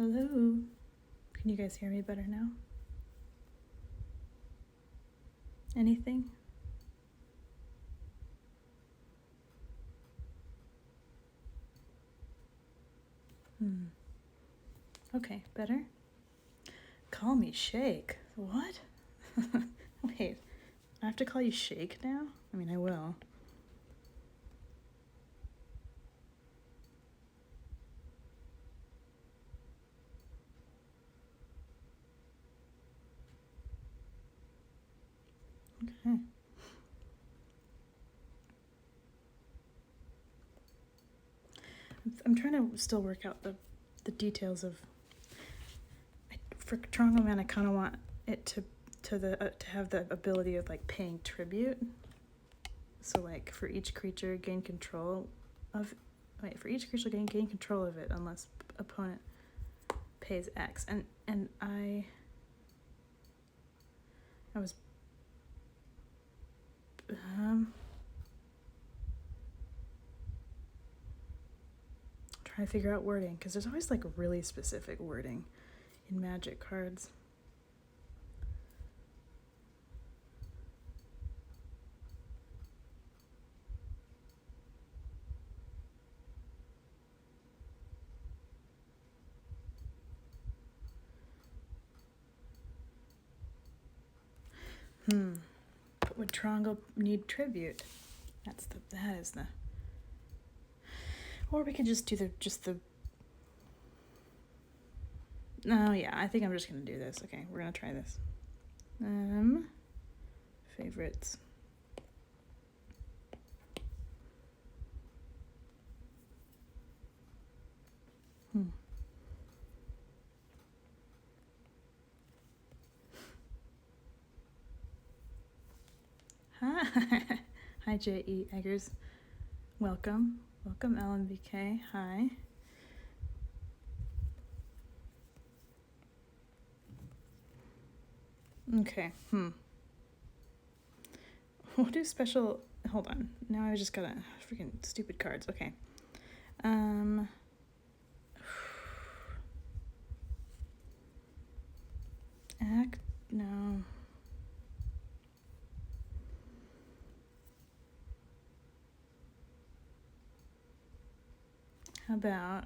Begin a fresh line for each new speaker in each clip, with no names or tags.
Hello. Can you guys hear me better now? Anything? Okay, better? Call me Shake. What? Wait, I have to call you Shake now? I mean, I will. Okay. I'm trying to still work out the details of. For Trongleman, I kind of want it to have the ability of like paying tribute. So like for each creature, gain control of. Wait, for each creature, gain control of it unless opponent pays X. And I was. Trying to figure out wording, because there's always like really specific wording in Magic cards. But would Trongle need tribute? That is the. Or we could just do the. No, yeah, I think I'm just gonna do this. Okay, we're gonna try this. Favorites. Hi, J.E. Eggers. Welcome. Welcome, LMBK. Hi. Okay. We'll do special. Hold on. Now I just got freaking stupid cards. Okay. Act. No. How about.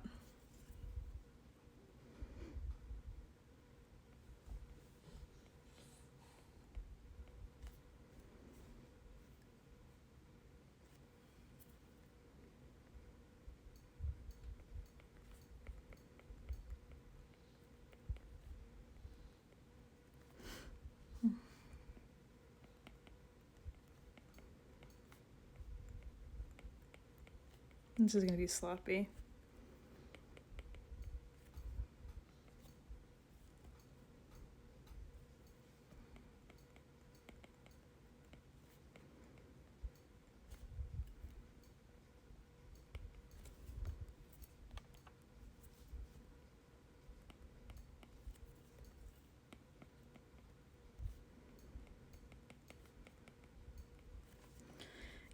This is going to be sloppy.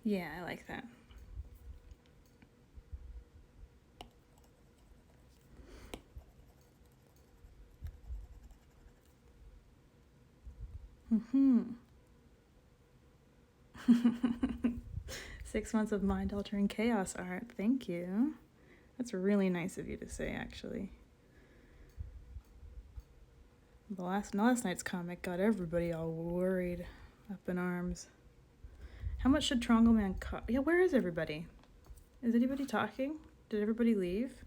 Yeah, I like that. Mm-hmm. 6 months of mind-altering chaos art. Thank you. That's really nice of you to say, actually. The last night's comic got everybody all worried, up in arms. How much should Trongleman cost? Yeah, where is everybody? Is anybody talking? Did everybody leave?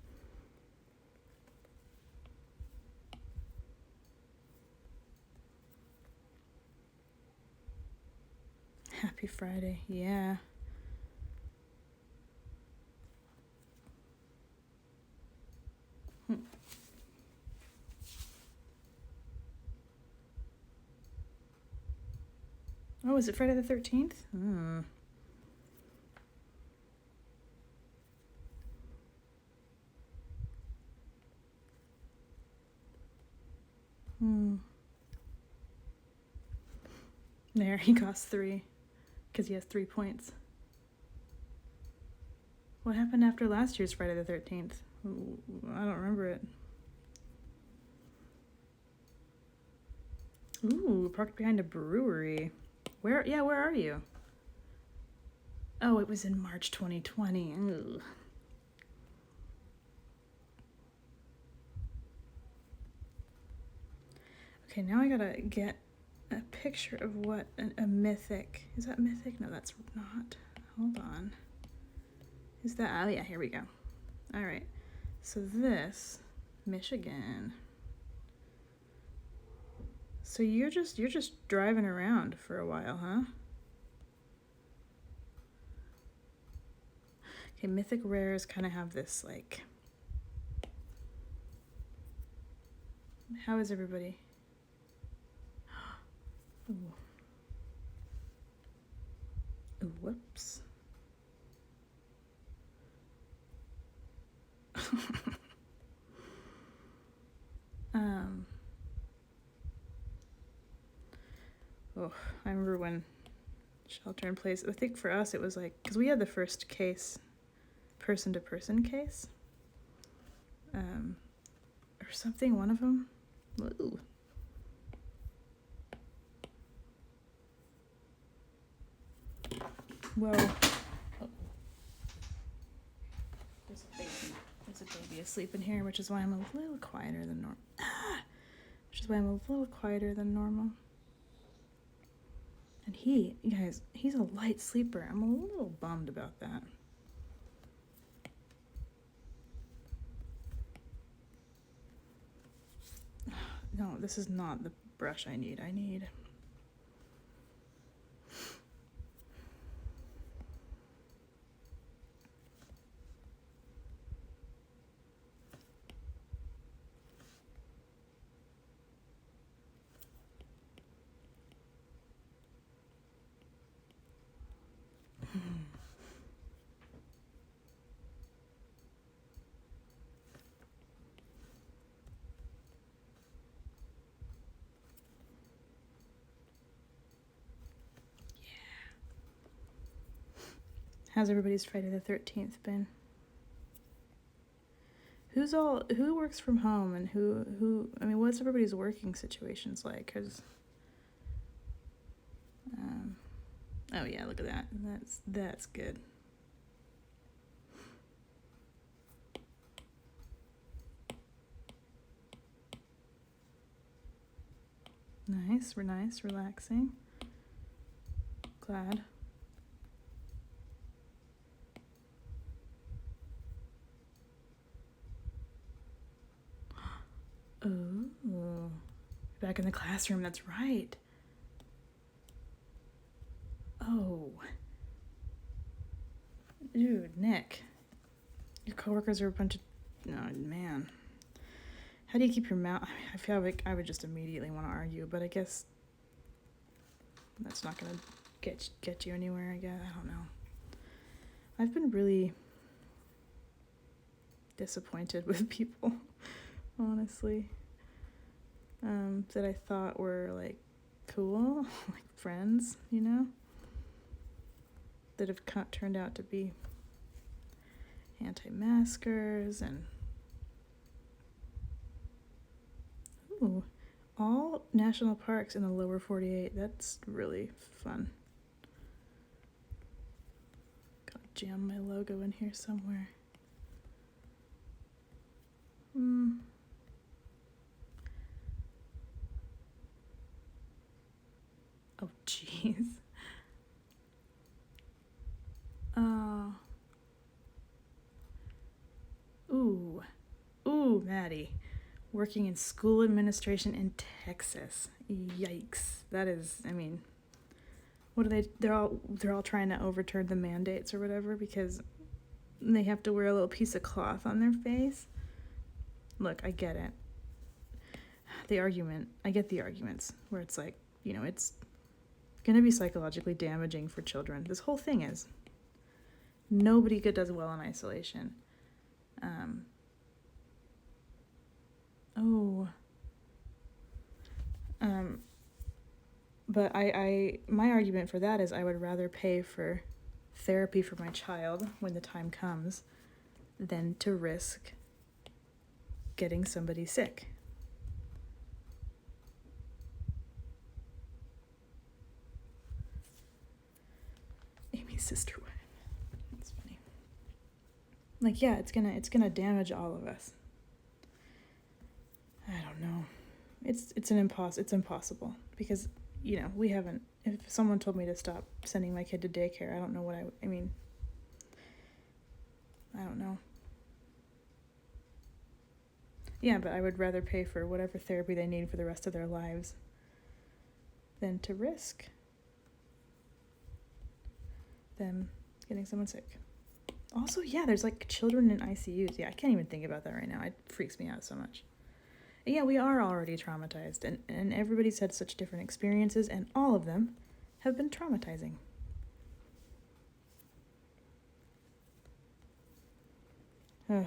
Happy Friday, yeah. Oh, is it Friday the 13th? There, he costs 3. Because he has 3 points. What happened after last year's Friday the 13th? I don't remember it. Ooh, parked behind a brewery. Where are you? Oh, it was in March 2020. Ooh. Okay, now I gotta get a picture of what a mythic. Is that mythic? No, that's not. Hold on. Is that? Oh yeah, here we go. All right. So this, Michigan. So you're just driving around for a while, huh? Okay, mythic rares kind of have this like. How is everybody? Ooh. Ooh, whoops. Oh, I remember when shelter in place. I think for us it was like, because we had the first case, person-to-person case, or something. One of them. Ooh. Whoa. Oh. There's a baby asleep in here, which is why I'm a little quieter than normal. Which is why I'm a little quieter than normal. And you guys, he's a light sleeper. I'm a little bummed about that. No, this is not the brush I need. How's everybody's Friday the 13th been? Who works from home and who I mean, what's everybody's working situations like? 'Cause oh yeah, look at that. That's good. Nice, relaxing. Glad. Oh, back in the classroom, that's right. Oh. Dude, Nick. Your coworkers are a bunch of... Oh, man. How do you keep your mouth... I feel like I would just immediately want to argue, but I guess that's not going to get you anywhere, I guess. I don't know. I've been really disappointed with people, honestly, that I thought were, like, cool, like friends, you know, that have turned out to be anti-maskers and... Ooh, all national parks in the lower 48. That's really fun. Gotta jam my logo in here somewhere. Oh, jeez. Ooh, Maddie. Working in school administration in Texas. Yikes. That is, I mean, what are they? They're all trying to overturn the mandates or whatever because they have to wear a little piece of cloth on their face. Look, I get it. I get the arguments where it's like, you know, it's gonna be psychologically damaging for children. This whole thing is. Nobody does well in isolation. But my argument for that is I would rather pay for therapy for my child when the time comes than to risk getting somebody sick. Chinese sister wife. It's funny. Like, yeah, it's gonna damage all of us. I don't know. It's impossible because, you know, we haven't. If someone told me to stop sending my kid to daycare, I don't know what I mean. I don't know. Yeah, but I would rather pay for whatever therapy they need for the rest of their lives than to risk them getting someone sick. Also, yeah, there's like children in ICUs. Yeah, I can't even think about that right now. It freaks me out so much. Yeah, we are already traumatized, and everybody's had such different experiences, and all of them have been traumatizing. Ugh.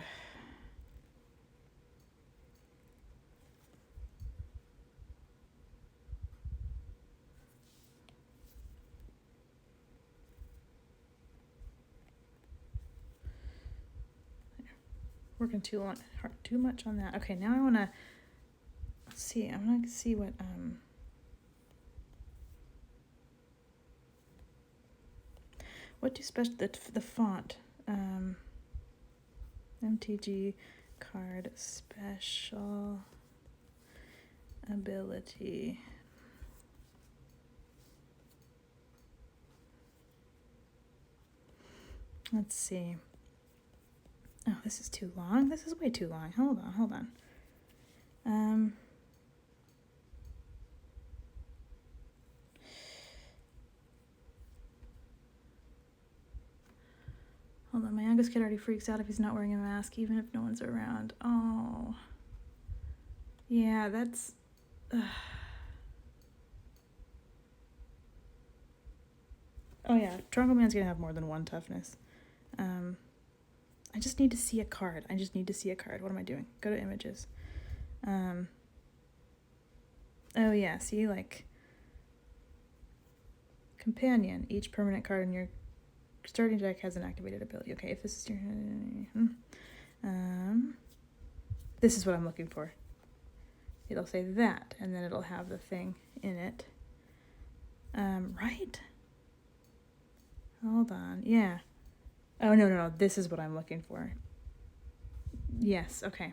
Working too much on that. Okay, now I want to see. I'm gonna see what do special the font MTG card special ability. Let's see. Oh, this is too long. This is way too long. Hold on. Hold on, my youngest kid already freaks out if he's not wearing a mask, even if no one's around. Oh. Yeah, that's... Oh yeah, Trongleman's gonna have more than one toughness. I just need to see a card. What am I doing? Go to images. Oh yeah, see, like... Companion. Each permanent card in your starting deck has an activated ability. Okay, if this is your... this is what I'm looking for. It'll say that, and then it'll have the thing in it. Right? Hold on. Yeah. Oh, no. This is what I'm looking for. Yes, okay.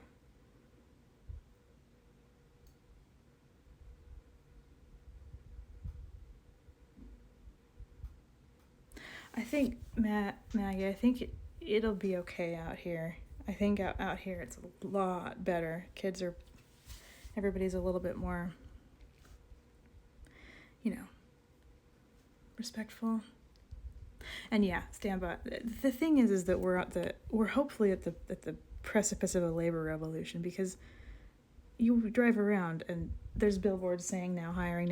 I think, Maggie, I think it'll be okay out here. I think out here it's a lot better. Everybody's a little bit more, you know, respectful. And yeah, stand by. The thing is that we're hopefully at the precipice of a labor revolution, because you drive around and there's billboards saying now hiring.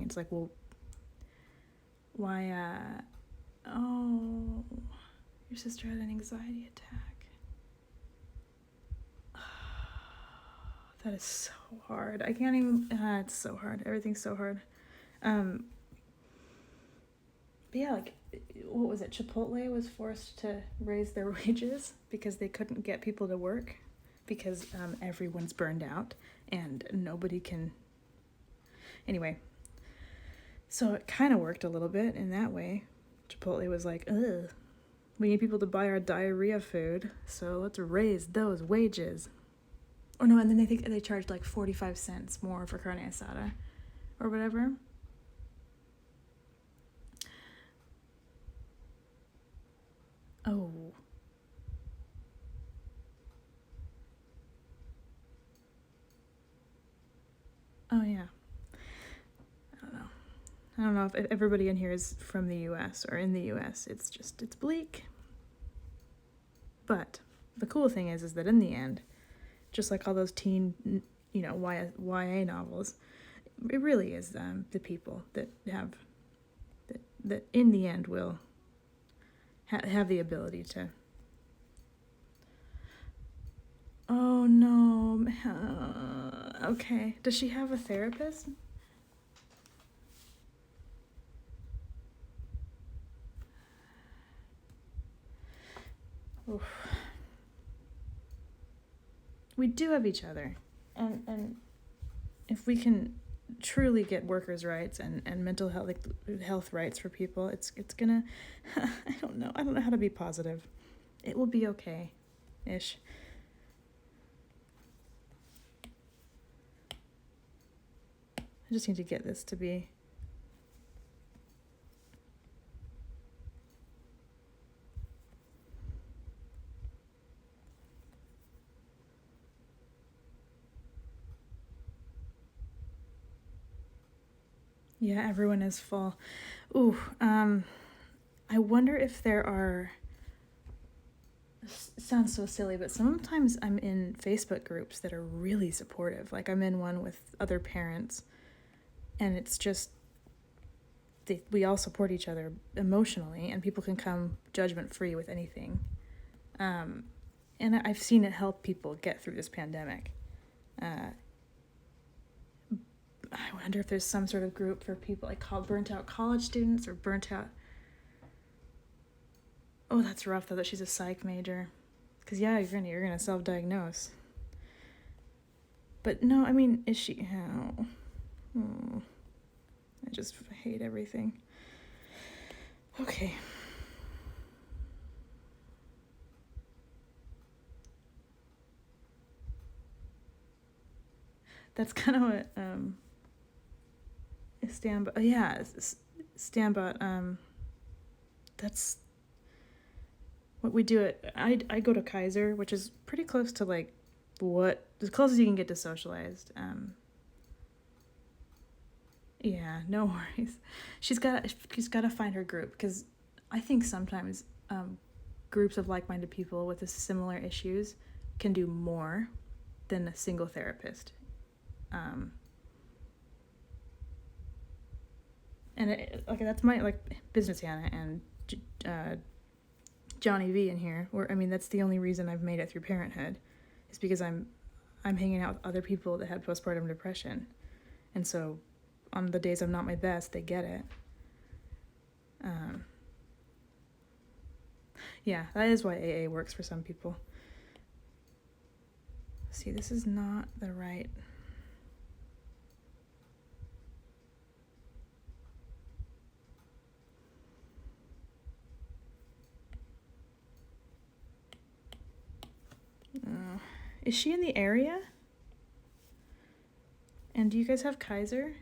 It's like, well, why? Oh, your sister had an anxiety attack. That is so hard. I can't even. It's so hard. Everything's so hard. But yeah, like, what was it? Chipotle was forced to raise their wages because they couldn't get people to work because everyone's burned out and nobody can. Anyway, so it kind of worked a little bit in that way. Chipotle was like, ugh, we need people to buy our diarrhea food, so let's raise those wages. Or no, and then they charged like 45 cents more for carne asada or whatever. Oh. Oh, yeah. I don't know if everybody in here is from the U.S. or in the U.S. It's bleak. But the cool thing is that in the end, just like all those teen, YA novels, it really is the people that that in the end will have the ability to. Oh no. Okay. Does she have a therapist? Oof. We do have each other, and if we can truly get workers' rights and mental health, like health rights for people, it's gonna, I don't know how to be positive. It will be okay-ish. I just need to get this to be. Yeah, everyone is full. Ooh, I wonder if there are, sounds so silly, but sometimes I'm in Facebook groups that are really supportive. Like I'm in one with other parents, and it's just, we all support each other emotionally, and people can come judgment-free with anything. And I've seen it help people get through this pandemic. I wonder if there's some sort of group for people like burnt out college students or burnt out. Oh, that's rough though that she's a psych major, because yeah, you're gonna self-diagnose. But no, I mean, is she? How? Oh, I just hate everything. Okay. That's kind of what Stambot, that's what we do I go to Kaiser, which is pretty close to like as close as you can get to socialized. Yeah, no worries. She's got to find her group, because I think sometimes groups of like-minded people with similar issues can do more than a single therapist. And that's my business Hannah and Johnny V in here. That's the only reason I've made it through parenthood, is because I'm hanging out with other people that had postpartum depression, and so on the days I'm not my best, they get it. Yeah, that is why AA works for some people. See, this is not the right. Is she in the area? And do you guys have Kaiser?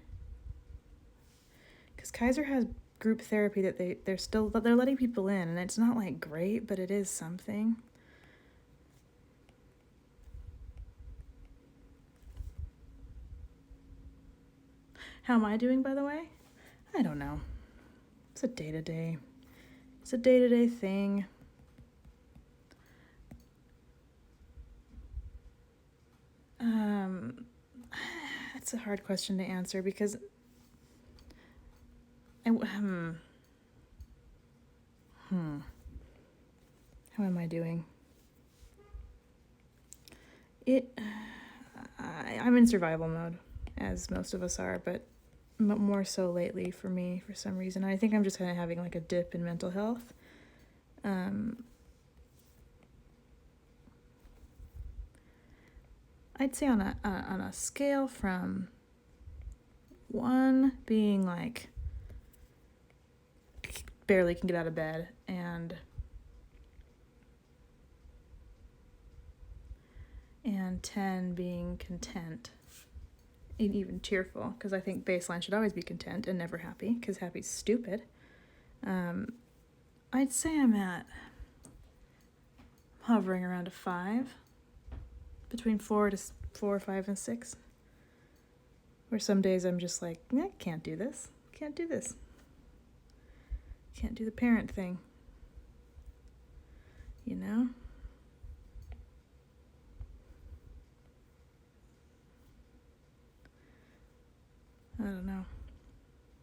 Because Kaiser has group therapy that they're letting people in, and it's not like great, but it is something. How am I doing, by the way? I don't know. It's a day-to-day thing. That's a hard question to answer, because how am I doing? I'm in survival mode, as most of us are, but more so lately for me, for some reason. I think I'm just kind of having like a dip in mental health. I'd say on a scale from 1 being like barely can get out of bed, and 10 being content and even cheerful, because I think baseline should always be content and never happy, because happy's stupid. I'd say I'm hovering around a 5, between 4, 5, and 6. Where some days I'm just like, can't do this. Can't do the parent thing. You know? I don't know.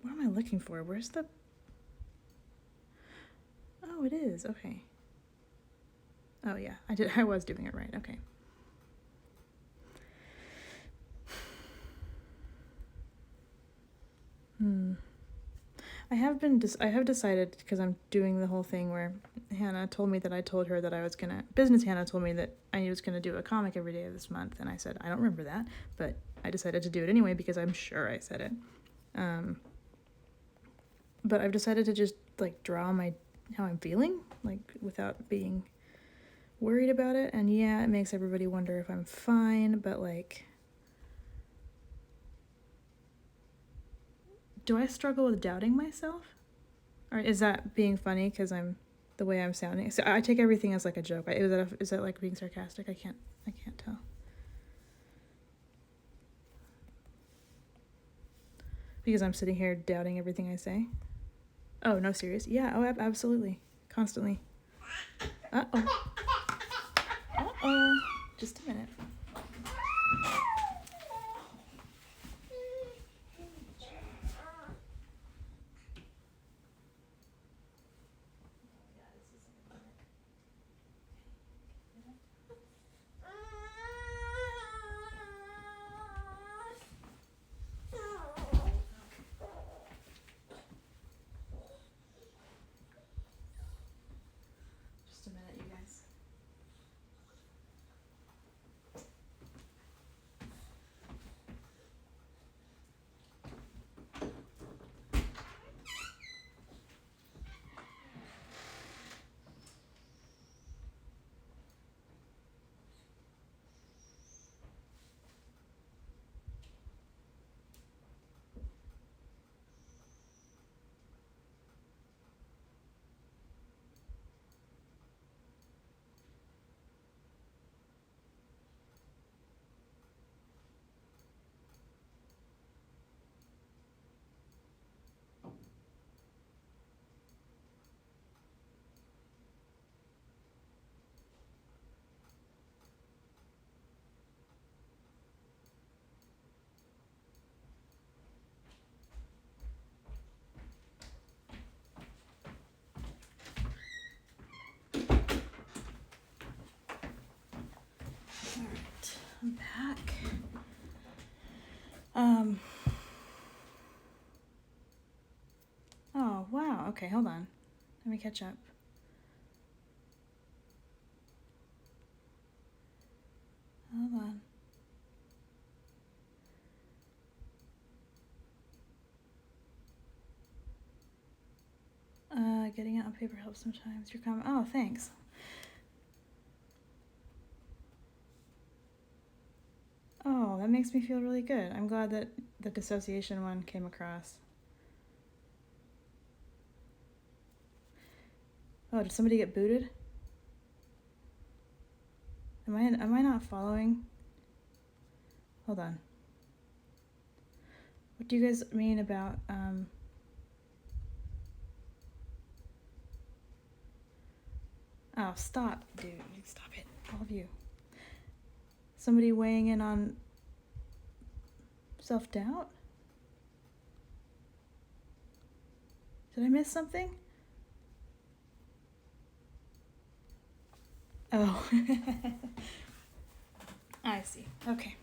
What am I looking for? Where's the... Oh, it is. Okay. Oh, yeah. I was doing it right. Okay. I have decided, because I'm doing the whole thing where Hannah told me that I told her that I was gonna, business Hannah told me that I was gonna do a comic every day of this month, and I said, I don't remember that, but I decided to do it anyway because I'm sure I said it. But I've decided to just like draw how I'm feeling, like without being worried about it. And yeah, it makes everybody wonder if I'm fine, but like, do I struggle with doubting myself? Or is that being funny because I'm the way I'm sounding? So I take everything as like a joke. Is that like being sarcastic? I can't tell. Because I'm sitting here doubting everything I say. Oh, no, serious. Yeah, oh, absolutely. Constantly. Uh-oh. Uh-oh. Just a minute. Just a minute, you guys. I'm back. Oh, wow. Okay, hold on. Let me catch up. Hold on. Getting it on paper helps sometimes. Your comment. Oh, thanks. Oh, that makes me feel really good. I'm glad that the dissociation one came across. Oh, did somebody get booted? Am I not following? Hold on. What do you guys mean about Oh, stop, dude. Stop it. All of you. Somebody weighing in on self-doubt? Did I miss something? Oh. I see. Okay.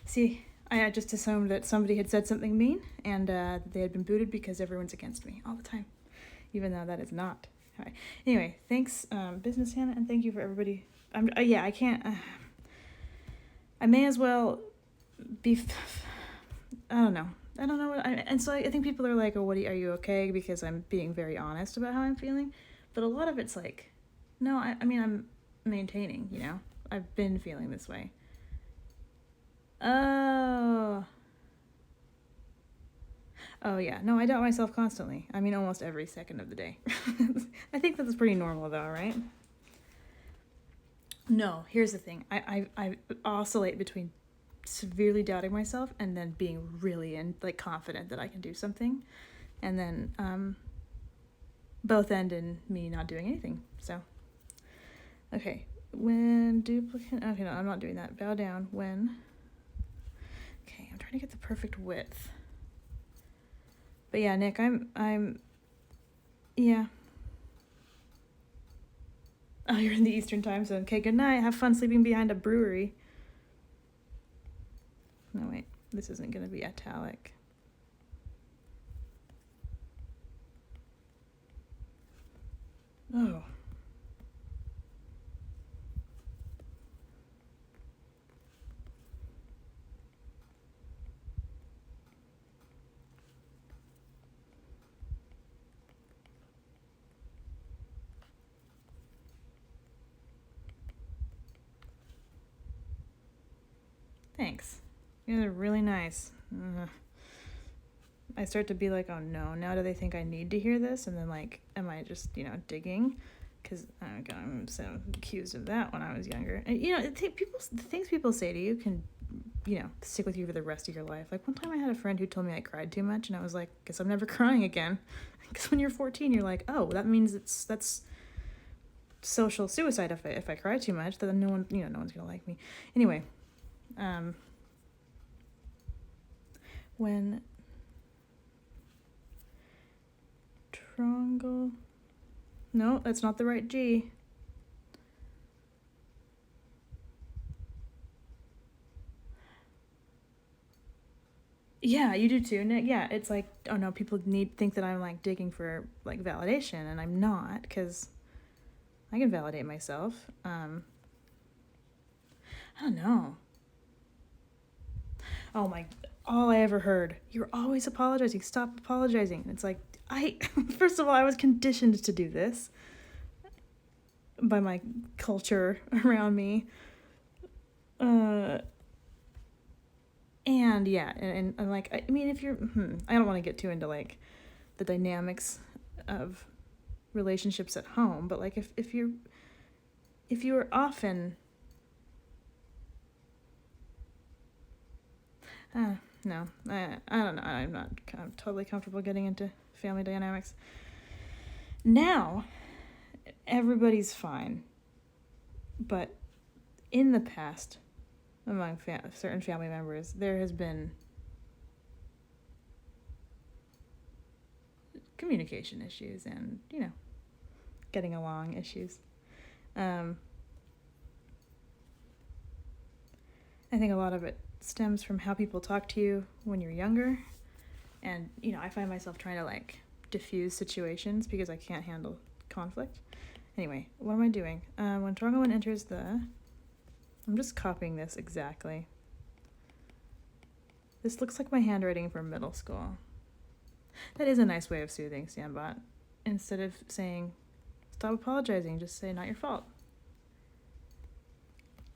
See, I just assumed that somebody had said something mean and they had been booted because everyone's against me all the time, even though that is not. All right. Anyway, thanks, Business Hannah, and thank you for everybody. I can't. I may as well be. I don't know what. And so I think people are like, "Oh, are you okay?" Because I'm being very honest about how I'm feeling, but a lot of it's like, no, I mean I'm maintaining. You know, I've been feeling this way. Oh yeah, no, I doubt myself constantly. I mean, almost every second of the day. I think that's pretty normal though, right? No, here's the thing. I oscillate between severely doubting myself and then being really confident that I can do something. And then both end in me not doing anything. So, okay. When duplicate, okay, no, I'm not doing that. Bow down when, okay, I'm trying to get the perfect width. But yeah, Nick, yeah. Oh, you're in the Eastern time zone. Okay, good night. Have fun sleeping behind a brewery. No, wait. This isn't going to be italic. Oh. Thanks. You guys are really nice. I start to be like, oh no, now do they think I need to hear this? And then like, am I just, digging? Because I'm so accused of that when I was younger. And, the things people say to you can, stick with you for the rest of your life. Like one time I had a friend who told me I cried too much, and I was like, guess I'm never crying again. Because when you're 14, you're like, oh, that means that's social suicide if I cry too much. Then no one's gonna like me. Anyway, when no, that's not the right G. Yeah, you do too, Nick. Yeah, it's like, oh no, people think that I'm like digging for like validation, and I'm not, because I can validate myself. I don't know. Oh my, all I ever heard, you're always apologizing, stop apologizing. And it's like, first of all, I was conditioned to do this by my culture around me. And yeah, and like, I mean, if you're, I don't want to get too into like the dynamics of relationships at home, but like if you're often, no, I don't know, I'm totally comfortable getting into family dynamics. Now, everybody's fine, but in the past, among certain family members, there has been communication issues and, getting along issues. I think a lot of it stems from how people talk to you when you're younger. And, I find myself trying to, like, diffuse situations because I can't handle conflict. Anyway, what am I doing? When Trongleman enters I'm just copying this exactly. This looks like my handwriting from middle school. That is a nice way of soothing Sambot. Instead of saying, stop apologizing, just say, not your fault.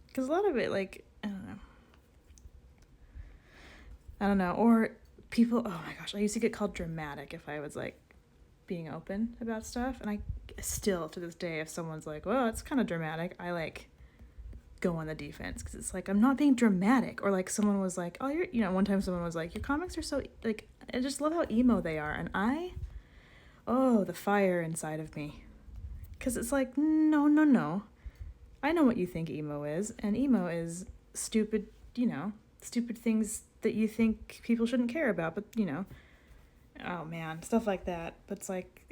Because a lot of it, like, I don't know. Or people, oh my gosh, I used to get called dramatic if I was, like, being open about stuff. And I still, to this day, if someone's like, well, it's kind of dramatic, I, like, go on the defense, because it's like, I'm not being dramatic. Or like someone was like, oh, one time someone was like, your comics are so, like, I just love how emo they are. And the fire inside of me, because it's like, no, I know what you think emo is, and emo is stupid, stupid things that you think people shouldn't care about, but oh man, stuff like that. But it's like,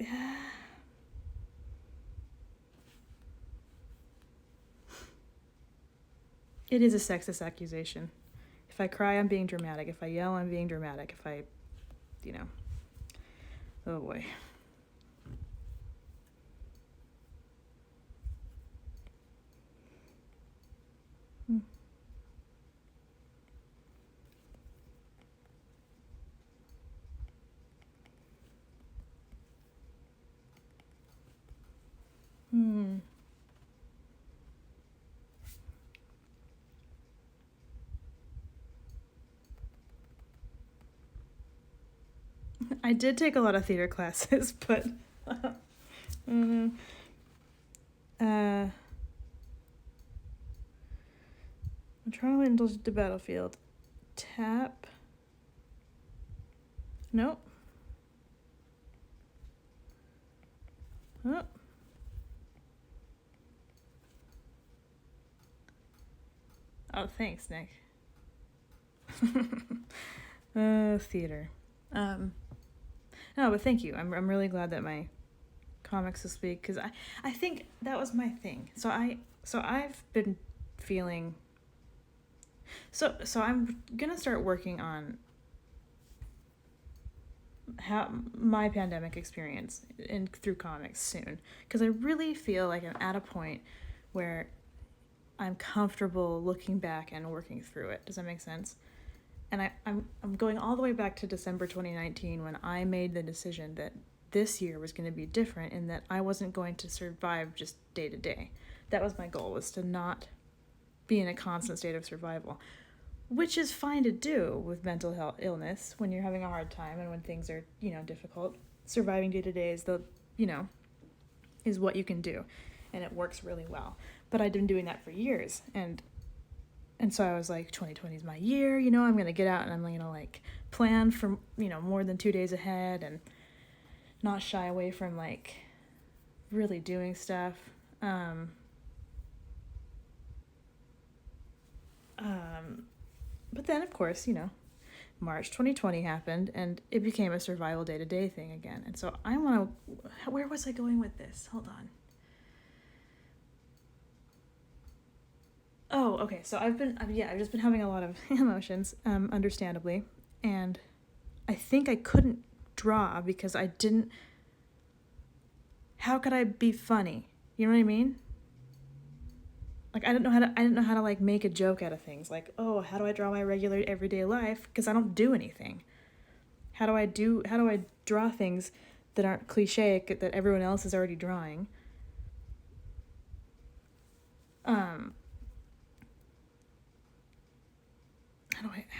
it is a sexist accusation. If I cry, I'm being dramatic. If I yell, I'm being dramatic. If I, oh boy. I did take a lot of theater classes, but I'm trying to indulge the battlefield. Tap. Nope. Oh. Oh, thanks, Nick. Theater. No, but thank you. I'm really glad that my comics this week, because I think that was my thing. So I've been feeling. So I'm gonna start working on how my pandemic experience through comics soon, because I really feel like I'm at a point where I'm comfortable looking back and working through it. Does that make sense? And I'm going all the way back to December 2019 when I made the decision that this year was going to be different, and that I wasn't going to survive just day to day. That was my goal, was to not be in a constant state of survival. which is fine to do with mental health illness when you're having a hard time and when things are, difficult. Surviving day to day is is what you can do, and it works really well. But I'd been doing that for years, and so I was like, 2020 is my year, I'm going to get out and I'm going to like plan for, more than 2 days ahead and not shy away from like really doing stuff. But then, of course, March 2020 happened, and it became a survival day-to-day thing again. And so I want to... Where was I going with this? Hold on. Oh, okay. So I've just been having a lot of emotions, understandably. And I think I couldn't draw because I didn't... How could I be funny? You know what I mean? Like, I didn't know how to like make a joke out of things. Like, oh, how do I draw my regular everyday life? Because I don't do anything. How do I draw things that aren't cliche that everyone else is already drawing? How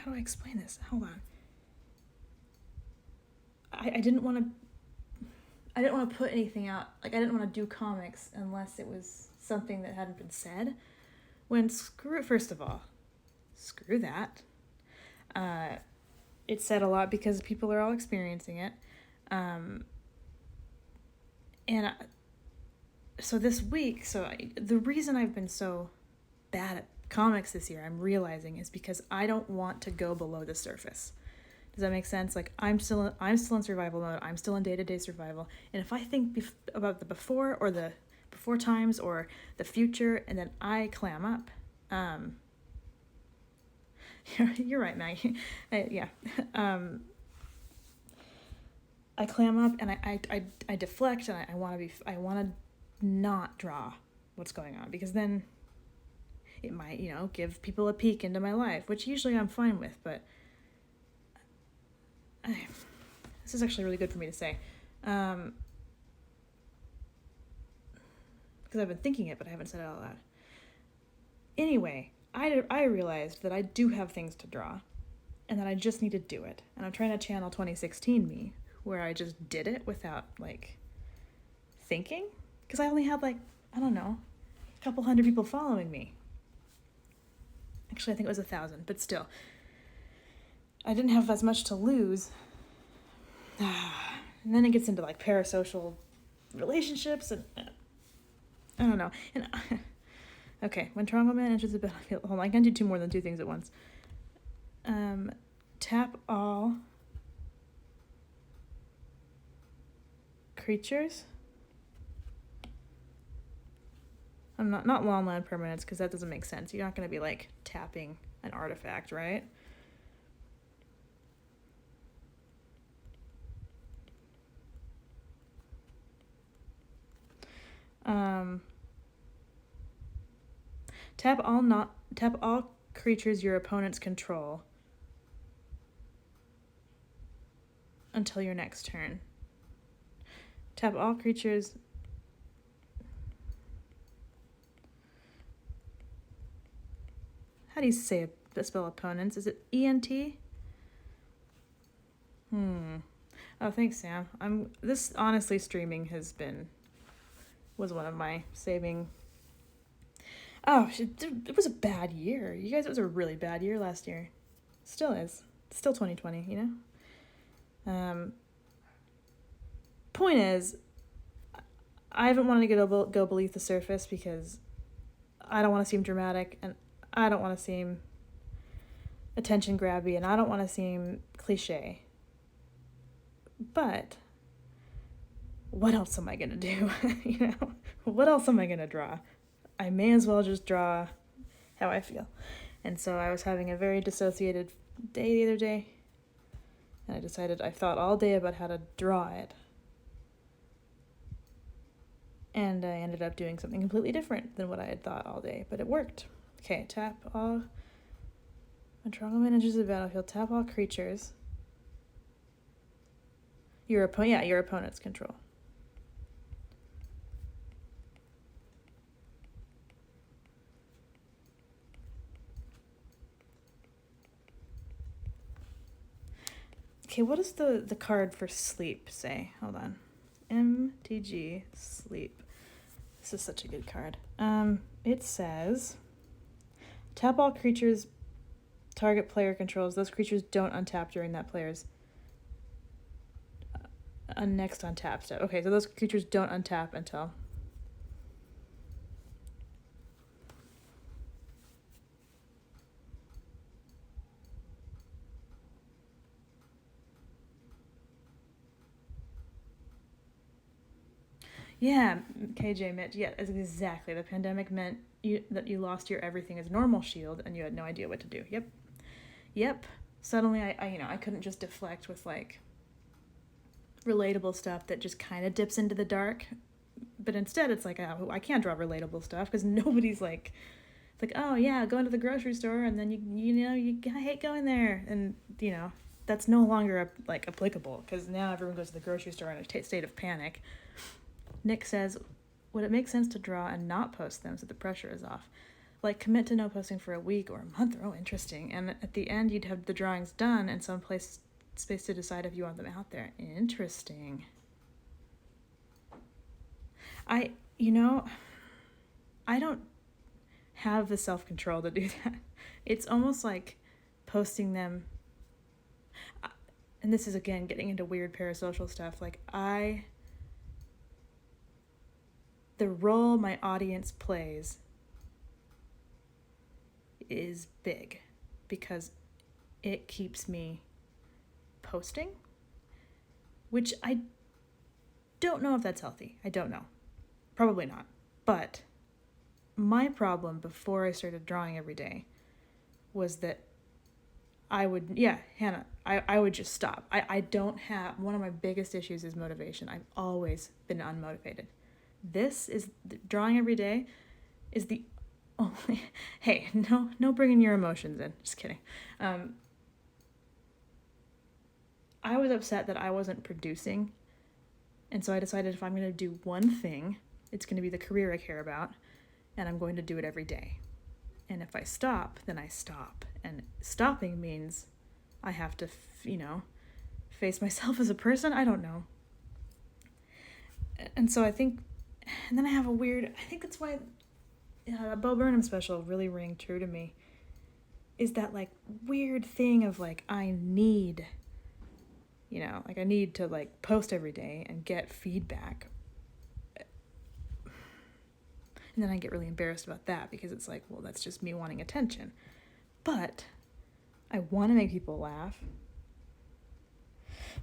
do I explain this? Hold on. I didn't want to put anything out. Like, I didn't want to do comics unless it was something that hadn't been said. First of all, screw that. It's said a lot because people are all experiencing it. So this week, the reason I've been so bad at comics this year, I'm realizing, is because I don't want to go below the surface. Does that make sense? Like, I'm still in survival mode. I'm still in day-to-day survival. And if I think about the before times or the future, and then I clam up, you're right, Maggie. I clam up and I deflect, and I want to not draw what's going on, because then it might, give people a peek into my life, which usually I'm fine with, but this is actually really good for me to say. Because I've been thinking it, but I haven't said it out loud. Anyway, I realized that I do have things to draw, and that I just need to do it. And I'm trying to channel 2016 me, where I just did it without, like, thinking. Because I only had, like, I don't know, a couple hundred people following me. Actually, I think it was 1,000, but still. I didn't have as much to lose. And then it gets into, like, parasocial relationships, and I don't know. And okay, when Trongleman enters the battlefield... Hold on, I can't do more than 2 things at once. Tap all creatures. I'm not long land permanents, because that doesn't make sense. You're not going to be, like, tapping an artifact, right? Tap all creatures your opponents control until your next turn. Tap all creatures. How do you say a spell opponents? Is it ENT? Oh, thanks, Sam. This honestly streaming was one of my saving. Oh, it was a bad year. You guys, it was a really bad year last year. Still is. Still 2020, Point is, I haven't wanted to go beneath the surface because I don't want to seem dramatic, and I don't want to seem attention grabby, and I don't want to seem cliche. But what else am I going to do? What else am I going to draw? I may as well just draw how I feel. And so I was having a very dissociated day the other day, and I thought all day about how to draw it. And I ended up doing something completely different than what I had thought all day, but it worked. Okay, tap all... When Trongleman enters the battlefield, tap all creatures your opponent's control. Okay, what does the card for sleep say? Hold on. MTG sleep. This is such a good card. It says, tap all creatures target player controls. Those creatures don't untap during that player's next untap step. Okay, so those creatures don't untap until... Yeah, KJ Mitch. Yeah, exactly. The pandemic meant that you lost your everything as normal shield and you had no idea what to do. Yep. Suddenly, I couldn't just deflect with like relatable stuff that just kind of dips into the dark. But instead, it's like, oh, I can't draw relatable stuff because nobody's like, it's like, oh yeah, go into the grocery store and then I hate going there, and that's no longer like applicable because now everyone goes to the grocery store in a state of panic. Nick says, would it make sense to draw and not post them so the pressure is off? Like commit to no posting for a week or a month? Oh, interesting. And at the end, you'd have the drawings done and some space to decide if you want them out there. Interesting. I don't have the self-control to do that. It's almost like posting them, and this is again getting into weird parasocial stuff, like the role my audience plays is big because it keeps me posting, which I don't know if that's healthy. I don't know. Probably not. But my problem before I started drawing every day was that Hannah, I would just stop. I don't have, one of my biggest issues is motivation. I've always been unmotivated. Drawing every day is the only, hey, no bringing your emotions in. Just kidding. I was upset that I wasn't producing. And so I decided if I'm going to do one thing, it's going to be the career I care about, and I'm going to do it every day. And if I stop, then I stop. And stopping means I have to, face myself as a person. I don't know. And so I think, and then I have I think that's why a Bo Burnham special really rang true to me, is that like weird thing of like, I need to like post every day and get feedback. And then I get really embarrassed about that because it's like, well, that's just me wanting attention. But I want to make people laugh.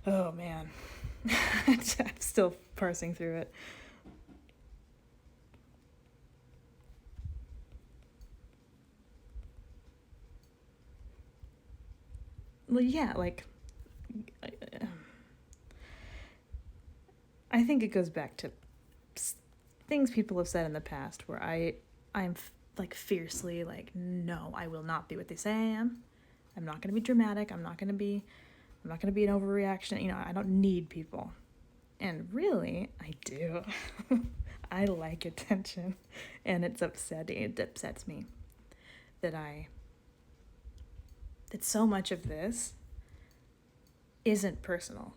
Oh, man. I'm still parsing through it. Well, yeah, like... I think it goes back to things people have said in the past where I'm like fiercely like, no, I will not be what they say I am. I'm not going to be dramatic. I'm not going to be an overreaction. I don't need people. And really, I do. I like attention. And it's upsetting. It upsets me that so much of this isn't personal,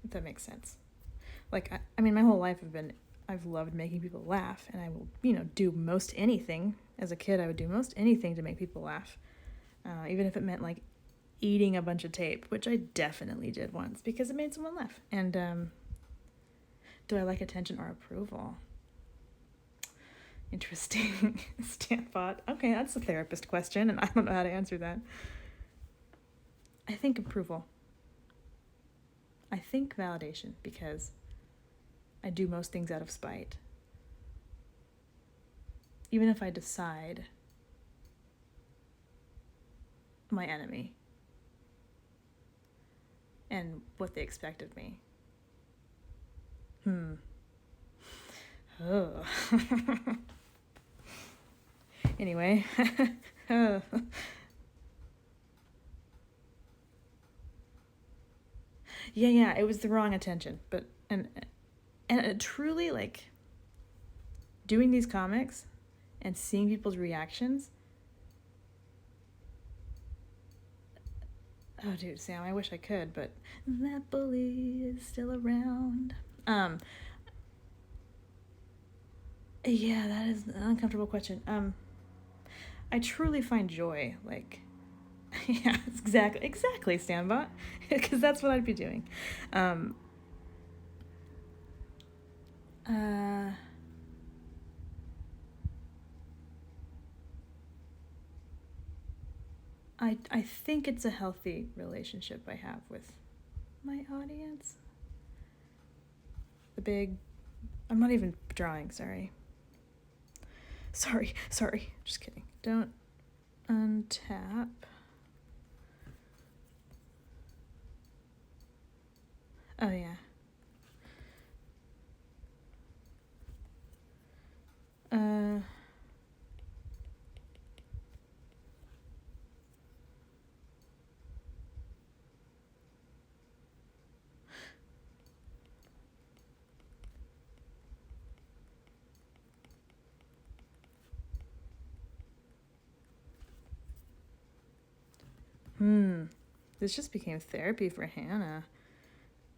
if that makes sense. Like, I mean, my whole life I've loved making people laugh, and I will, do most anything. As a kid, I would do most anything to make people laugh, even if it meant, like, eating a bunch of tape, which I definitely did once, because it made someone laugh. And do I like attention or approval? Interesting. Stanbot. Okay, that's a therapist question, and I don't know how to answer that. I think approval. I think validation, because I do most things out of spite. Even if I decide my enemy and what they expect of me. Oh. Anyway. Yeah, it was the wrong attention, but and truly, like, doing these comics and seeing people's reactions, Oh, dude, Sam, I wish I could, but that bully is still around. Yeah, that is an uncomfortable question. I truly find joy, like, yeah, exactly, Stanbot, because that's what I'd be doing. I think it's a healthy relationship I have with my audience. I'm not even drawing, sorry, just kidding. Don't untap. Oh, yeah. This just became therapy for Hannah.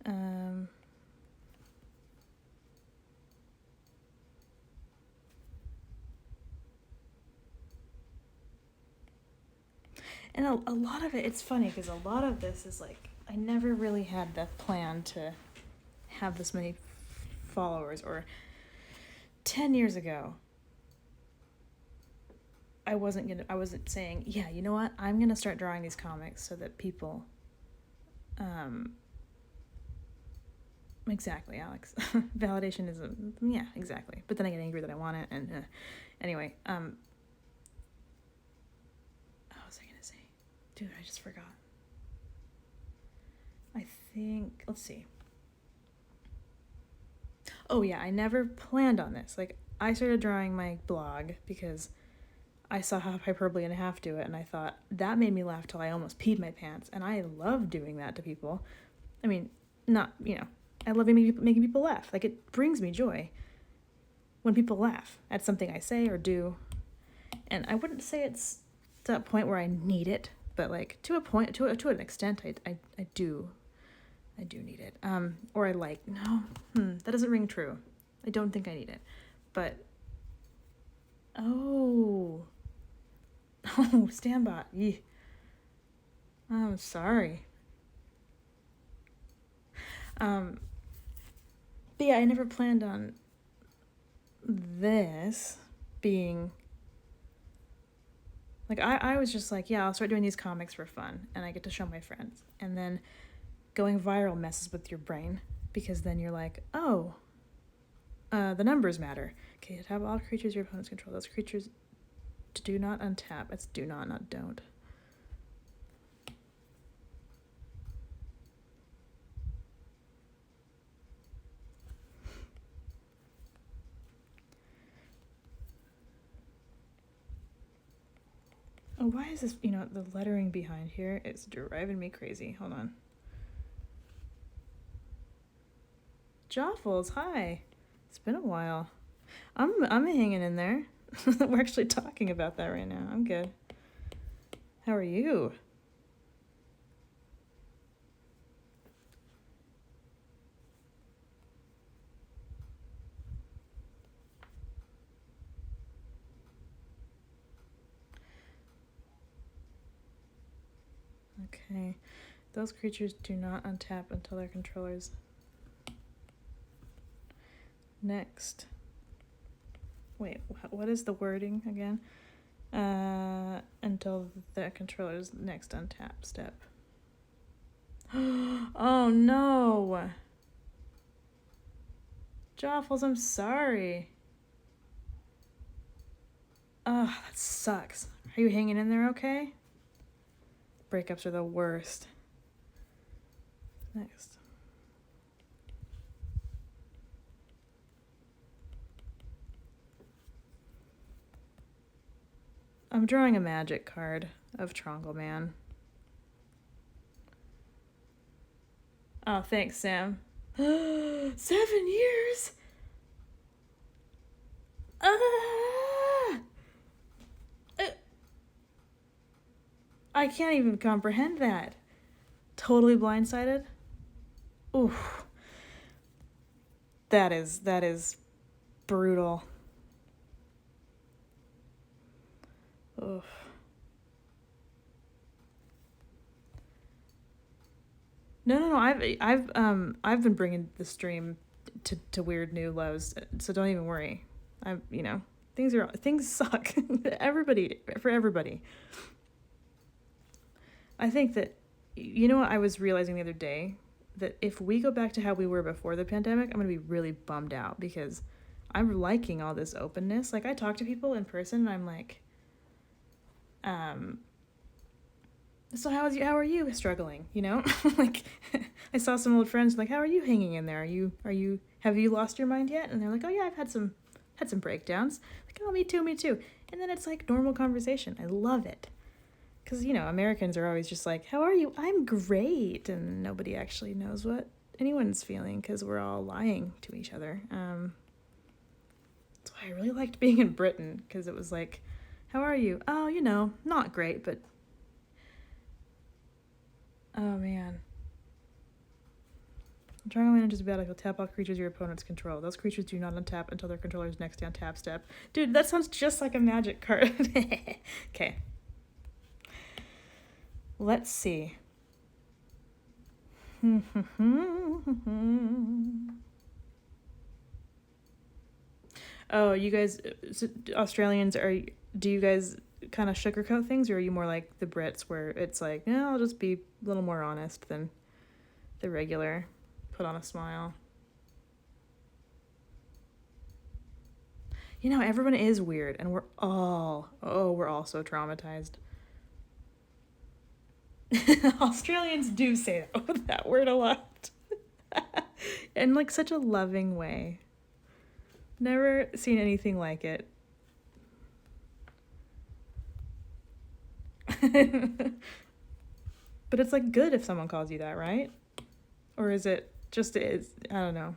And a lot of it, it's funny because a lot of this is like, I never really had the plan to have this many followers. Or 10 years ago, I wasn't saying, yeah, you know what, I'm gonna start drawing these comics so that people, exactly, Alex. Validation is yeah, exactly. But then I get angry that I want it, and anyway, what was I gonna say? Dude, I just forgot. I think, let's see. Oh yeah, I never planned on this. Like, I started drawing my blog because I saw Hyperbole and a Half do it, and I thought, that made me laugh till I almost peed my pants, and I love doing that to people. I mean, not, I love making people laugh. Like, it brings me joy when people laugh at something I say or do. And I wouldn't say it's to that point where I need it, but like to a point, to an extent, I do need it. Or I like, no, that doesn't ring true. I don't think I need it. But, oh, Stanbot, yee. I'm sorry. But yeah, I never planned on this being, like, I was just like, yeah, I'll start doing these comics for fun, and I get to show my friends. And then going viral messes with your brain, because then you're like, oh, the numbers matter. Okay, have all creatures your opponents control. Those creatures do not untap. It's do not don't. Oh, why is this, the lettering behind here? It's driving me crazy. Hold on. Joffles, hi. It's been a while. I'm hanging in there. We're actually talking about that right now. I'm good. How are you? Okay. Those creatures do not untap until their controllers. Next. Wait, what is the wording again? Until the controller's next untap step. Oh no! Joffles, I'm sorry. Oh, that sucks. Are you hanging in there okay? Breakups are the worst. Next. I'm drawing a magic card of Trongleman. Oh, thanks, Sam. 7 years? I can't even comprehend that. Totally blindsided. Oof. That is brutal. Oof. No. I've been bringing the stream to weird new lows, so don't even worry. Things suck. For everybody. I think that, what I was realizing the other day, that if we go back to how we were before the pandemic, I'm going to be really bummed out because I'm liking all this openness. Like, I talk to people in person and I'm like, so how are you struggling? Like, I saw some old friends like, how are you hanging in there? Have you lost your mind yet? And they're like, oh yeah, I've had some breakdowns. Like, oh, me too. And then it's like normal conversation. I love it. Because, Americans are always just like, how are you? I'm great. And nobody actually knows what anyone's feeling because we're all lying to each other. That's why I really liked being in Britain, because it was like, how are you? Oh, not great, but... Oh, man. Trongleman manages battle. You'll tap all creatures your opponents control. Those creatures do not untap until their controller's next down tap step. Dude, that sounds just like a magic card. Okay. Let's see. Oh, you guys, Australians, do you guys kind of sugarcoat things, or are you more like the Brits where it's like, no, I'll just be a little more honest than the regular, put on a smile? Everyone is weird, and we're all so traumatized. Australians do say that word a lot. In like such a loving way. Never seen anything like it. But it's like good if someone calls you that, right? Or is it just I don't know.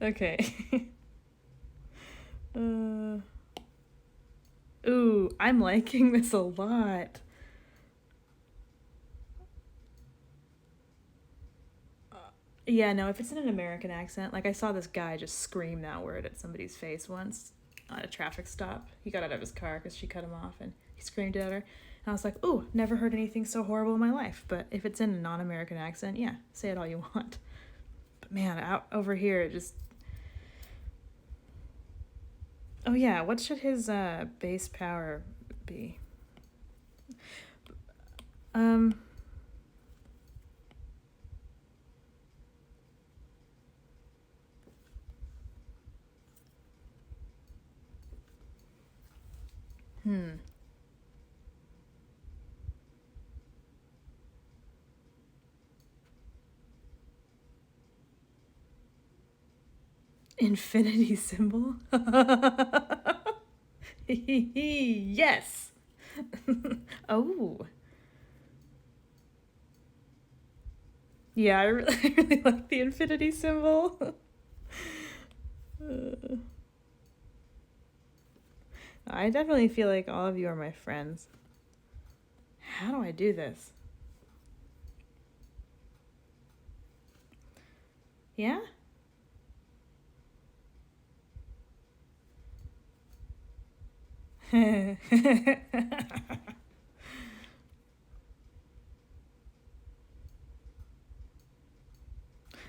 Okay. Ooh, I'm liking this a lot. Yeah, no, if it's in an American accent, like I saw this guy just scream that word at somebody's face once at a traffic stop. He got out of his car because she cut him off and he screamed at her. And I was like, ooh, never heard anything so horrible in my life. But if it's in a non-American accent, yeah, say it all you want. But man, out over here, it just... Oh yeah, what should his base power be? Infinity symbol? Yes! Oh. Yeah, I really like the infinity symbol. I definitely feel like all of you are my friends. How do I do this? Yeah?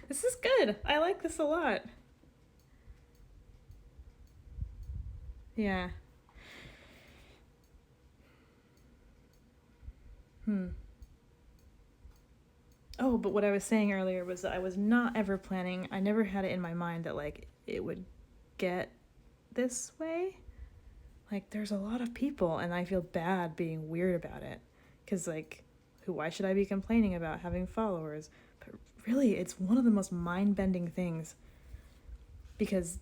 This is good. I like this a lot. Yeah. Oh, but what I was saying earlier was that I was not ever planning, I never had it in my mind that, like, it would get this way. Like, there's a lot of people, and I feel bad being weird about it. Because, like, why should I be complaining about having followers? But really, it's one of the most mind-bending things. Because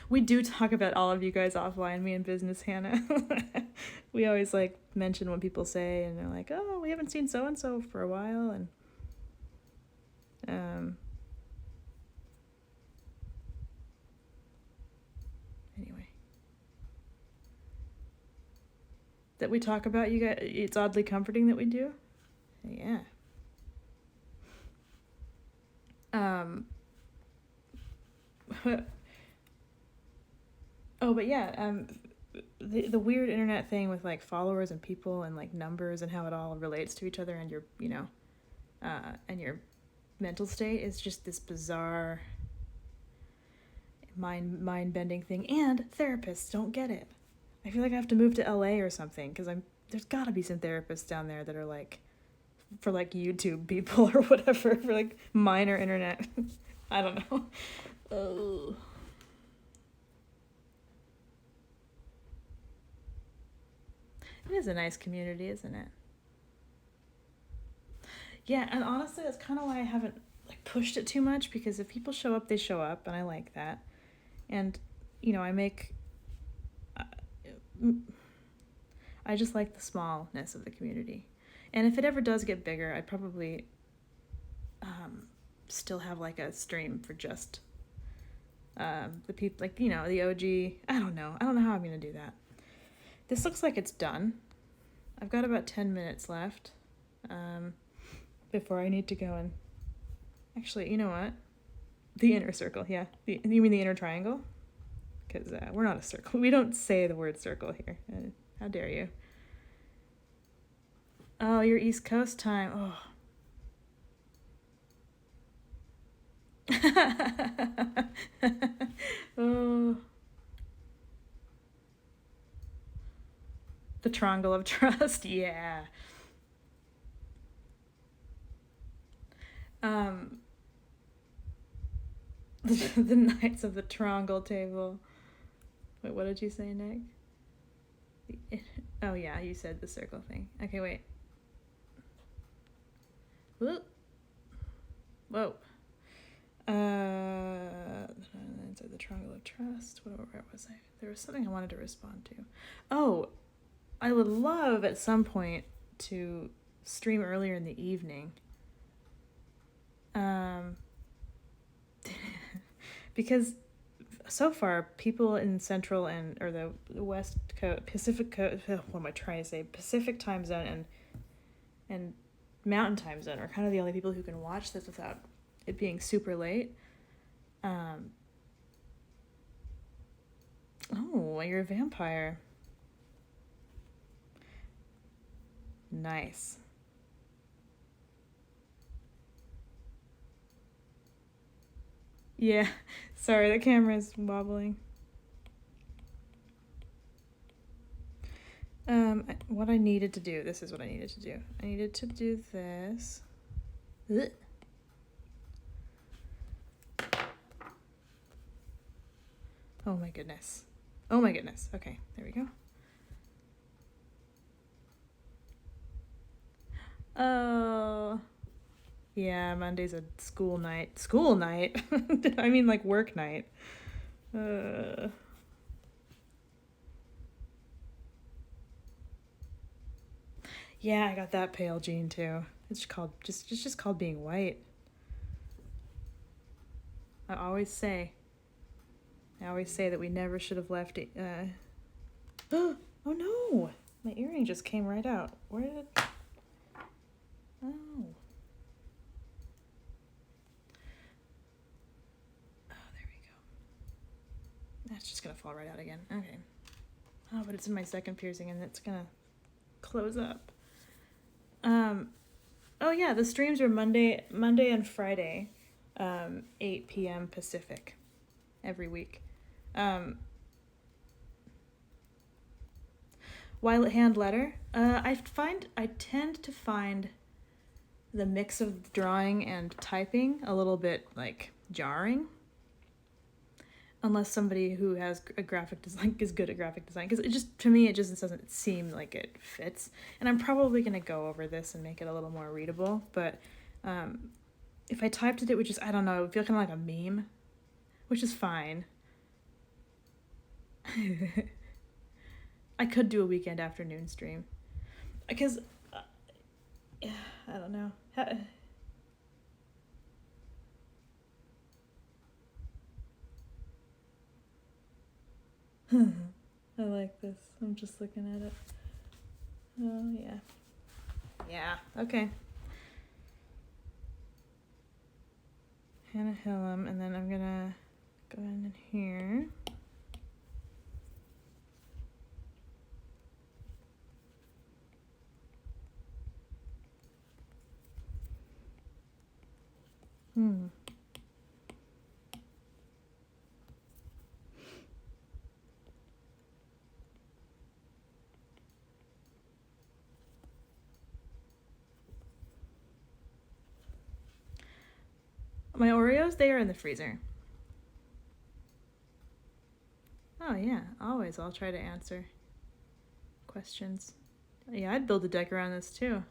we do talk about all of you guys offline, me and Business Hannah. We always, like, mention what people say, and they're like, oh, we haven't seen so-and-so for a while, and that we talk about? You guys, it's oddly comforting that we do. Yeah. Oh, but yeah, the weird internet thing with like followers and people and like numbers and how it all relates to each other and your, you know, and your mental state is just this bizarre mind bending thing, and therapists don't get it. I feel like I have to move to LA or something because there's got to be some therapists down there that are like for like YouTube people or whatever, for like minor internet. I don't know. Oh. It is a nice community, isn't it? Yeah, and honestly, that's kind of why I haven't like pushed it too much, because if people show up, they show up, and I like that. And, you know, I just like the smallness of the community. And if it ever does get bigger, I'd probably still have like a stream for just the people, like, you know, the OG. I don't know how I'm gonna do that. This looks like it's done. I've got about 10 minutes left before I need to go and actually, you know what, the inner circle. Yeah, you mean the inner triangle? Because we're not a circle. We don't say the word circle here. How dare you? Oh, your East Coast time. Oh. Oh. The Triangle of Trust, yeah. The Knights of the Triangle table. Wait, what did you say, Nick? Oh yeah, you said the circle thing. Okay, wait. Whoa. Whoa. The Triangle of Trust. Where was I? There was something I wanted to respond to. Oh, I would love at some point to stream earlier in the evening. Because so far people in Central or the West Coast, Pacific Coast, what am I trying to say? Pacific time zone and Mountain time zone are kind of the only people who can watch this without it being super late. Oh, you're a vampire. Nice. Yeah, sorry, the camera's wobbling. What I needed to do, this is what I needed to do. I needed to do this. Ugh. Oh my goodness. Oh my goodness. Okay, there we go. Oh. Yeah, Monday's a school night. School night? I mean like work night. Yeah, I got that pale gene too. It's just called being white. I always say that we never should have left it. Oh no! My earring just came right out. Where did it? Oh. Oh, there we go. That's just gonna fall right out again. Okay. Oh, but it's in my second piercing and it's gonna close up. Oh yeah, the streams are Monday and Friday, 8 p.m. Pacific, every week. Violet hand letter. I tend to find the mix of drawing and typing a little bit like jarring. Unless somebody who has a graphic design is good at graphic design, because to me it just doesn't seem like it fits. And I'm probably gonna go over this and make it a little more readable. But if I typed it would just, I don't know, it would feel kind of like a meme, which is fine. I could do a weekend afternoon stream, because I don't know. I like this. I'm just looking at it. Oh, yeah. Yeah, okay. Hannah Hillam, and then I'm gonna go in here. My Oreos, they are in the freezer. Oh, yeah, always. I'll try to answer questions. Yeah, I'd build a deck around this too.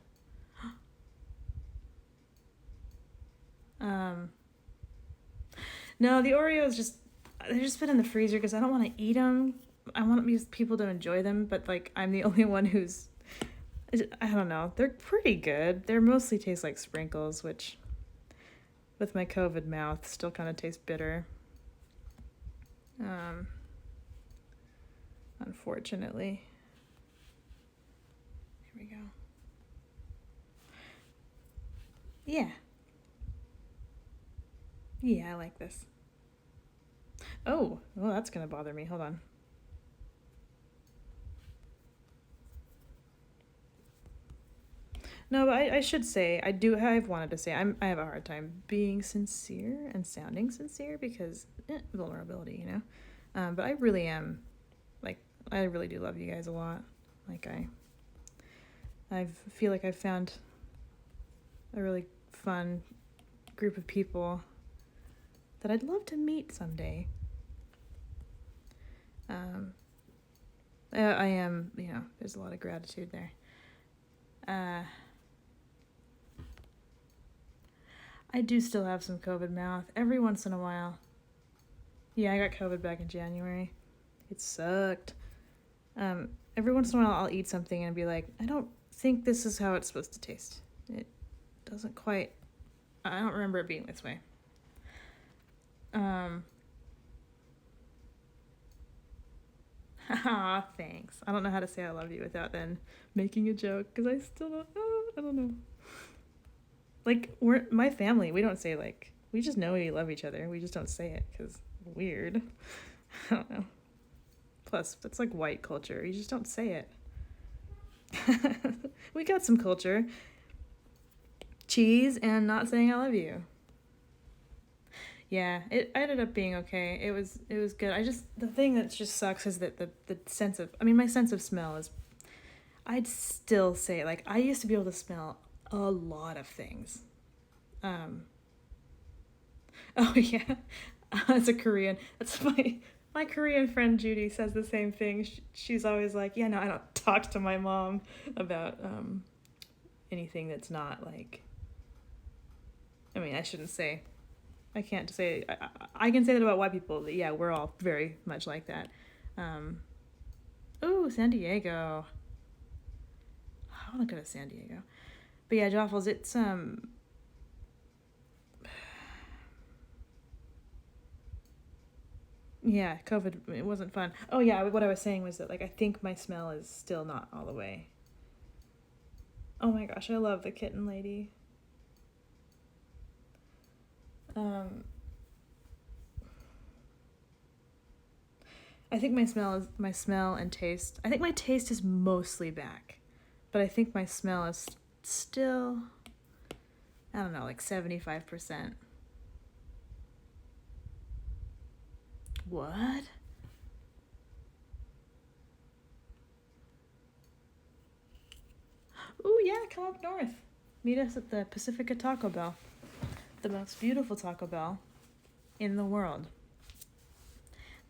No, the Oreos they've just been in the freezer because I don't want to eat them. I want these people to enjoy them, but like I'm the only one who's, I don't know. They're pretty good. They mostly taste like sprinkles, which with my COVID mouth still kind of tastes bitter. Unfortunately. Here we go. Yeah. Yeah, I like this. Oh, well, that's gonna bother me. Hold on. No, but I should say, I've wanted to say, I have a hard time being sincere and sounding sincere because vulnerability, you know? But I really am, like, I really do love you guys a lot. Like, I feel like I've found a really fun group of people that I'd love to meet someday. I am, you know, there's a lot of gratitude there. I do still have some COVID mouth every once in a while. Yeah, I got COVID back in January. It sucked. Every once in a while I'll eat something and be like, I don't think this is how it's supposed to taste. It doesn't quite, I don't remember it being this way. Haha, thanks. I don't know how to say I love you without then making a joke because I still don't know. I don't know. Like, my family, we don't say, like, we just know we love each other. We just don't say it because weird. I don't know. Plus, that's like white culture. You just don't say it. We got some culture. Cheese and not saying I love you. Yeah, it ended up being okay. It was good. The thing that just sucks is that the sense of, I mean, my sense of smell is, I'd still say, like, I used to be able to smell a lot of things. Oh yeah, as a Korean, that's my Korean friend Judy says the same thing. She's always like, yeah, no, I don't talk to my mom about anything that's not like, I mean, I shouldn't say, I can't say, I can say that about white people. Yeah, we're all very much like that. Oh, San Diego. I want to go to San Diego. But yeah, Joffles, it's yeah, COVID, it wasn't fun. Oh yeah, what I was saying was that, like, I think my smell is still not all the way. Oh my gosh, I love the kitten lady. I think my smell and taste. I think my taste is mostly back, but I think my smell is still, I don't know, like 75%. What? Ooh, yeah, come up north. Meet us at the Pacifica Taco Bell. The most beautiful Taco Bell in the world.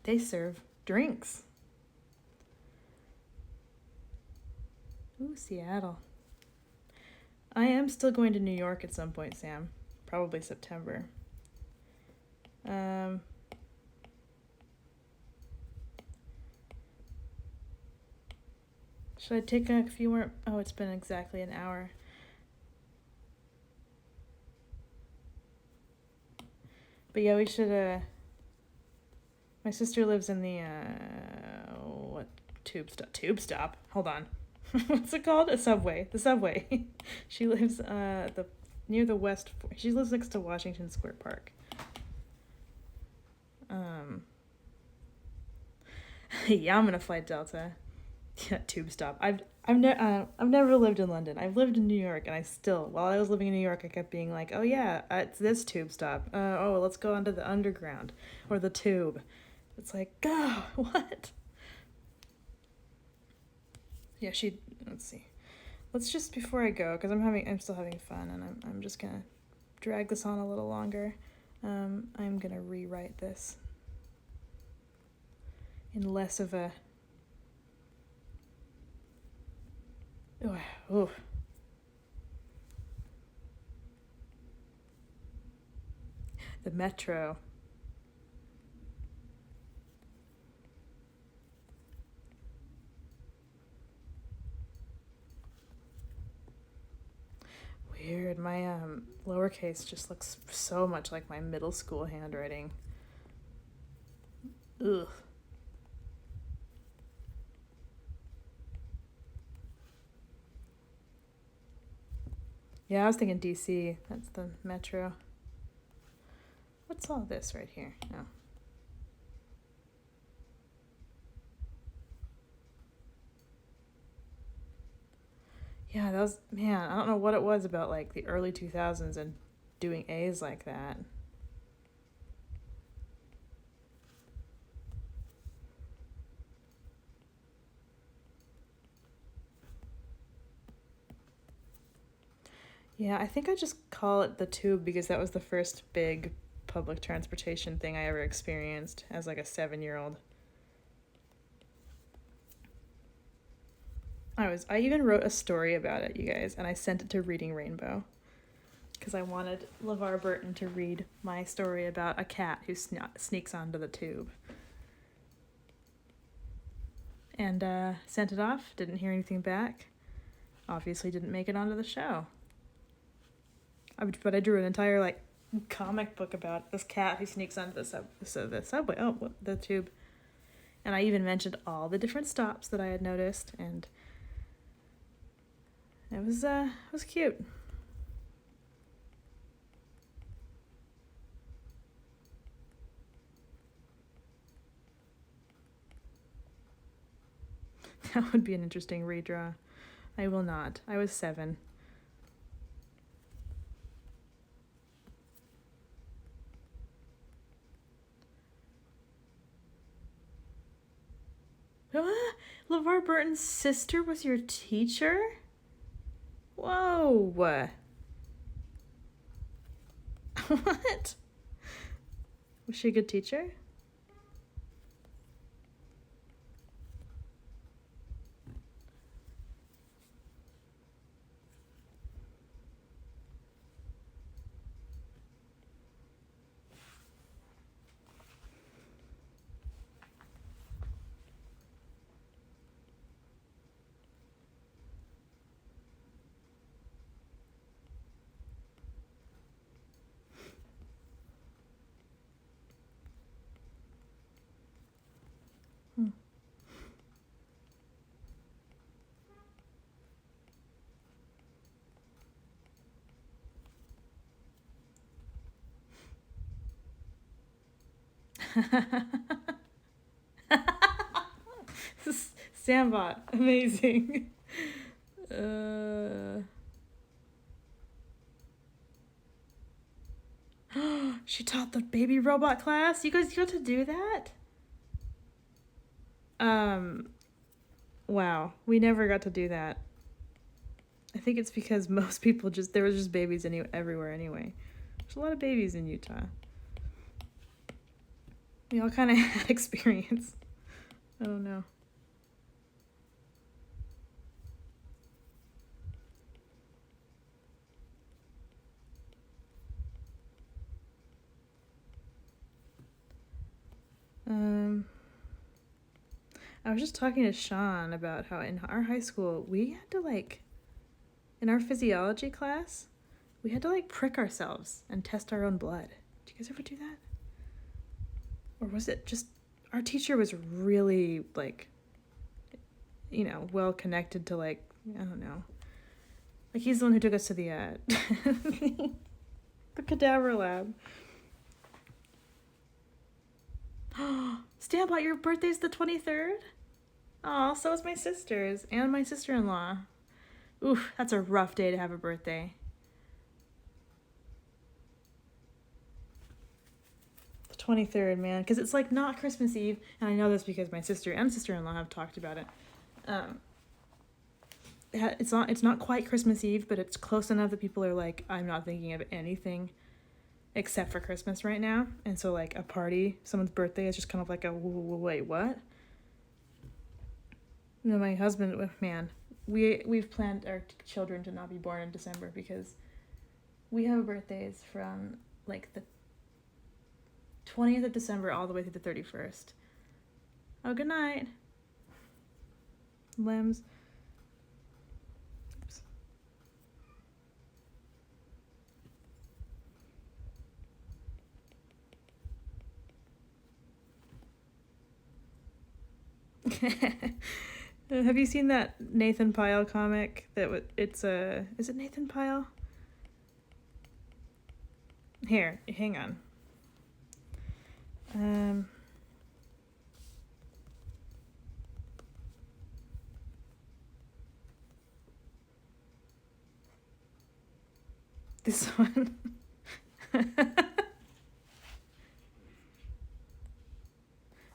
They serve drinks. Ooh, Seattle. I am still going to New York at some point, Sam. Probably September. Should I take a few more? Oh, it's been exactly an hour. But yeah, we should, my sister lives in the, what, tube stop? Hold on. What's it called? A subway. The subway. She lives near the West. She lives next to Washington Square Park. Yeah, I'm gonna fly Delta. Yeah, tube stop. I've never lived in London. I've lived in New York, and while I was living in New York, I kept being like, oh yeah, it's this tube stop. Oh, let's go onto the underground or the tube. It's like, oh, what? Yeah, let's see. Let's just, before I go, because I'm still having fun, and I'm just gonna drag this on a little longer. I'm gonna rewrite this in less of a, oh. The metro. Weird. My lowercase just looks so much like my middle school handwriting. Ugh. Yeah, I was thinking DC. That's the metro. What's all this right here? No. Yeah, that was, man, I don't know what it was about like the early 2000s and doing A's like that. Yeah, I think I just call it the tube because that was the first big public transportation thing I ever experienced as like a 7-year-old. I even wrote a story about it, you guys, and I sent it to Reading Rainbow because I wanted LeVar Burton to read my story about a cat who sneaks onto the tube. And sent it off, didn't hear anything back. Obviously didn't make it onto the show. But I drew an entire like comic book about this cat who sneaks onto the subway. Oh, the tube. And I even mentioned all the different stops that I had noticed, and it was cute. That would be an interesting redraw. I will not. I was 7. LeVar Burton's sister was your teacher? Whoa. What? Was she a good teacher? Sambot, amazing. She taught the baby robot class? You guys got to do that? Wow, we never got to do that. I think it's because most people there was just babies everywhere anyway. There's a lot of babies in Utah. We all kind of had experience. I don't know. I was just talking to Sean about how in our high school, we had to in our physiology class, we had to prick ourselves and test our own blood. Did you guys ever do that? Or was it just, our teacher was really you know, well connected to, like, I don't know. Like, he's the one who took us to the the cadaver lab. Standbot, your birthday's the 23rd? Oh, so is my sister's and my sister-in-law. Oof, that's a rough day to have a birthday. The 23rd, man, because it's like not Christmas Eve, and I know this because my sister and sister-in-law have talked about it. It's not quite Christmas Eve, but it's close enough that people are like, I'm not thinking of anything except for Christmas right now. And so, like, a party, someone's birthday is just kind of like a, wait, what? You know, my husband, man, we've planned our children to not be born in December because we have birthdays from, like, the 20th of December all the way through the 31st. Oh, good night. Limbs. Have you seen that Nathan Pyle comic? Is it Nathan Pyle? Here, hang on. This one.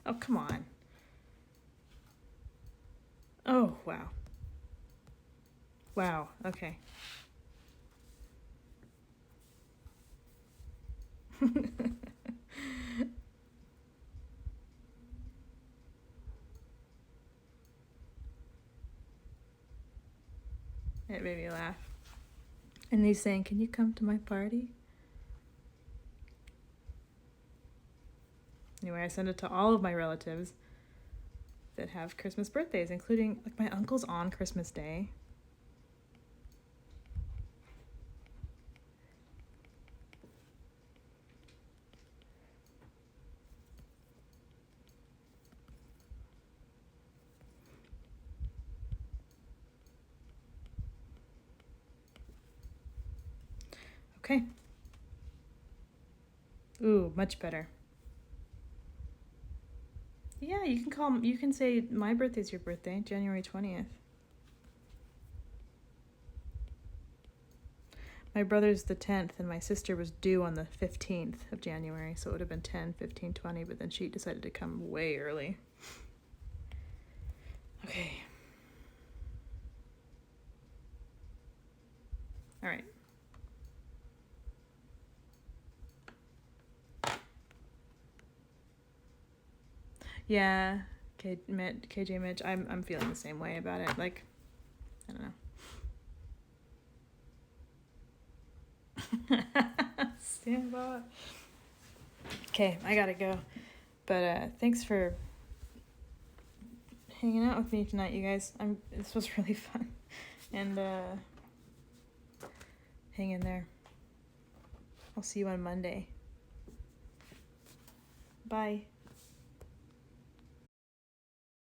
Oh, come on. Oh, wow. Wow, okay. It made me laugh. And he's saying, can you come to my party? Anyway, I send it to all of my relatives that have Christmas birthdays, including, like, my uncle's on Christmas Day. Okay. Ooh, much better. Yeah, you can say my birthday's your birthday, January 20th. My brother's the 10th, and my sister was due on the 15th of January, so it would have been 10, 15, 20, but then she decided to come way early. Okay. All right. Yeah, KJ Mitch, I'm feeling the same way about it. Like, I don't know. Stand by. Okay, I gotta go. But thanks for hanging out with me tonight, you guys. This was really fun. And hang in there. I'll see you on Monday. Bye.